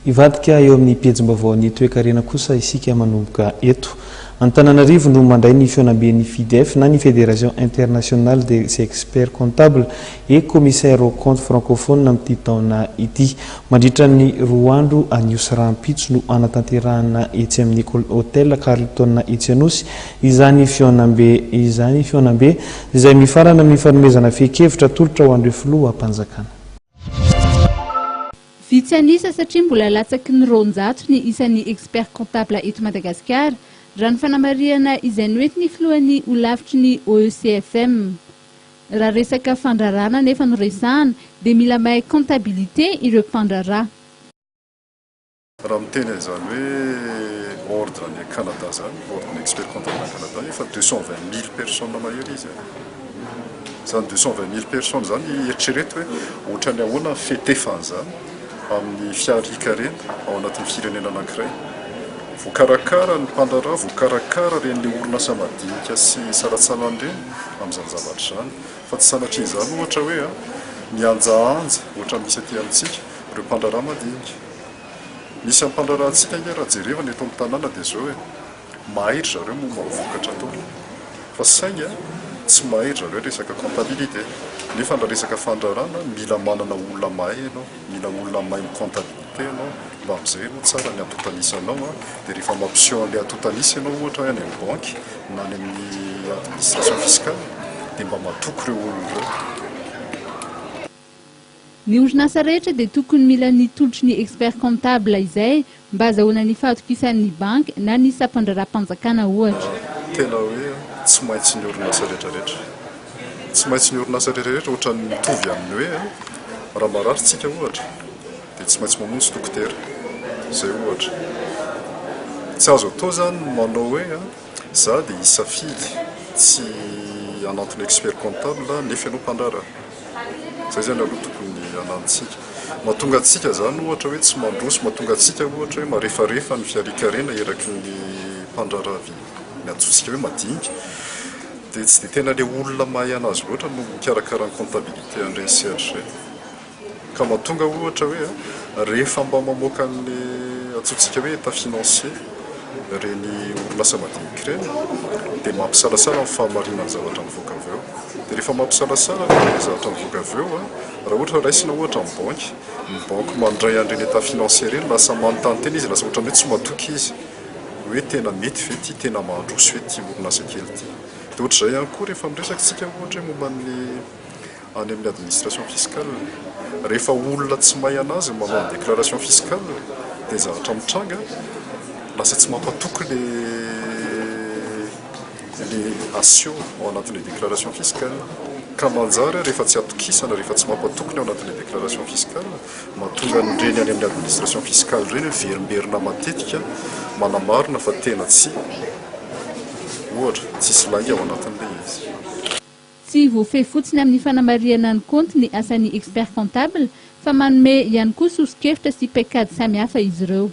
Ivadika eo amin'ny pejim-baovao ny toe-karena kosa isika manomboka eto. Antananarivo no mandray ny fionamben'ny FIDF na ny Fédération Internationale des Experts Comptables et Commissaires aux Comptes Francophones amin'ity taona ity. Mandritra ny roa andro aniosy rahampitso no anatanterahana etsy amin'ny hôtel Carlton etsy Anosy izany fionambe izay mifarana amin'ny fanomezana fehi-kevitra tolotra ho andreo filoha ampanjakana. Vitsy anisa satria mbola latsaky ny roanjato ny isan'ny expert comptable eto Madagasikara raha ny fanamariana izay noentiny filohan'ny olavitry ny OECFM. Raha resaka fandrarana nefa noresahana dia mila mahay comptabilité ireo mpandrarà. Raha miteny izany hoe ordre ny Canada zany, ordre ny expert comptable Canada efa 220 000 personnes mahery izy. Zany 220 000 personnes zany eritrereto hoe ohatrany ahoana fetefana zany amin'ny fiarikarena ao anatin'ny firenena anankiray. Voakarakara ny mpandrarà, voakarakara ren'ilay orinasa madinika sy saratsanany ireny amin'izany zavatra izany. Fa tsy sanatria izany ohatra hoe mianjaanja ohatra misy aty amintsika ireo mpandrarà madinika. Misy amin'ny mpandraràntsika inge raha jerevana eto amin'ny tanàna dia izao hoe mahery zareo momba ny vokatra atao. Fa saingy tsy mahery zareo resaka comptabilité. Nefa raha resaka fandrarana mila manana olona mahay ianao, mila olona mahay comptabilité ianao, mba amin'izay no tsara ny atotanisanao dia rehefa mampiseho an'ilay atotanisy ianao ohatra hoe any amin'ny banky na any amin'ny administration fiscale dia mba matoko ireo olona ireo. Ny orinasa rehetra dia tokony mila ny tolotry ny expert comptable izay mba azahoana ny fahatokisan'ny banky na ny sampandraram-panjakana ohatra. Tena hoe tsy maintsy ny orinasa rehetrarehetra. Tsy maintsy ny orinasa rehetrarehetra ohatra ny mitovy amin'ny hoe raha mararitsika ohatra dia tsy maintsy mamonjy dokotera. Izay ohatra. Tsy azo atao zany manao hoe za dia hisafidy tsy hanantona expert comptable nefa ianao mpandrarà. Zay zany aloha tokony anantsika. Mahatonga antsika zany ohatra hoe tsy mandroso, mahatonga antsika ohatra hoe marefarefa ny fiarikarena eraky ny mpandrarà ny antsointsika hoe madinika. Dia tsy dia tena ilay olona mahay anazy loatra no mikarakara ny comptabilité an'ireny sehatra ireny. Ka mahatonga ohatra hoe rehefa mba mamoaka ny antsointsika hoe état financier ireny orinasa madinika ireny dia mampisalasala amin'ny fahamarinana ny zavatra mivoaka avy eo. Dia rehefa mampisalasala ny zavatra mivoaka avy eo raha ohatra raisina ohatra ny banky mandray an'ireny état financier ireny lasa manontany tena izy, lasa ohatra hoe tsy mahatoky izy hoe tena mety ve ty, tena mandroso ve ty orinasa kely ty. Dia ohatr'izay ihany koa rehefa miresakitsika ohatra hoe momba ny any amin'ny administration fiscale, rehefa olona tsy mahay anazy manao ny déclaration fiscale dia zavatra mitranga lasa tsy mampatoky les asio ao anatin'ilay déclaration fiscale. Ka manjary rehefa tsy atokisana, rehefa tsy mampatokony ao anatin'ilay déclaration fiscale mahatonga nyreny any amin'ny administration fiscale ireny verimberina matetika manamarina fa tena tsy ohatra tsisy lainga ao anatin'ilay izy. Tsy voafehy fotsiny amin'ny fanamariana ny compte ny asan'ny expert comptable fa manome ihany koa sosokevitra sy paikady samihafa izy ireo.